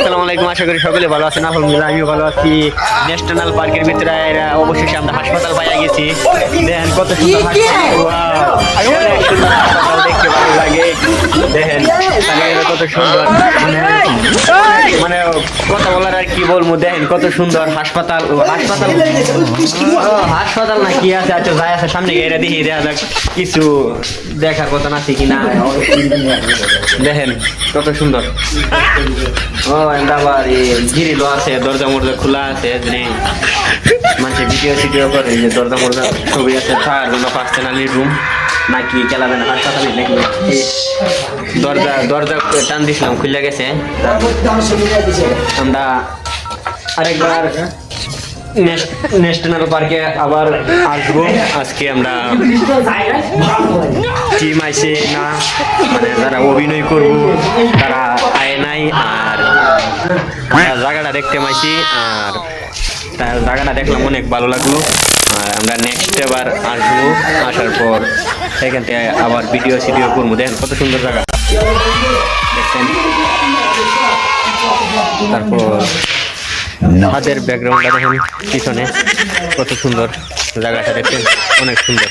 আসসালামু আলাইকুম, আশা করি সকলে ভালো আছেন। আলহামদুলিল্লাহ আমিও ভালো আছি। ন্যাশনাল পার্কের ভিতরে অবশেষে আমরা হাসপাতাল পাইয়া গেছি। দেখেন কত সুন্দর হাসপাতাল, অনেক সুন্দর হাসপাতাল, দেখতে ভালো লাগে। দেখেন কত সুন্দর, মানে কথা বলার আর কি বলবো। দেখেন কত সুন্দর হাসপাতাল। হাসপাতাল না কি আছে, আচ্ছা যাই আছে সামনে গিয়ে দেখি, দেখা যাক কিছু দেখার কথা আছে কিনা। দেখেন কত সুন্দর। আবার গিরিল আছে, দরজা মরজা খোলা আছে, মানুষের ভিডিও করে যে দরজা মরজা ছবি আছে। থাকার জন্য পার্সোনালি রুম নাকি খেলাবে না হাসপাতালে নাকি দরজা টান দিছিলাম, খুলে গেছে। আমরা আরেকবার ন্যাশনাল পার্কে আবার আসবো। আজকে আমরা টিম আইসে না, মানে যারা অভিনয় করবো তারা আয় নাই, আর জায়গাটা দেখতে পাইছি, আর তার জায়গাটা দেখলাম অনেক ভালো লাগলো। আর আমরা নেক্সট এবার আসবো, আসার পর সেখান থেকে আবার ভিডিও করবো। দেখেন কত সুন্দর জায়গা দেখছেন। তারপর হাতের ব্যাকগ্রাউন্ডটা দেখেন, পিছনে কত সুন্দর জায়গাটা দেখছেন, অনেক সুন্দর।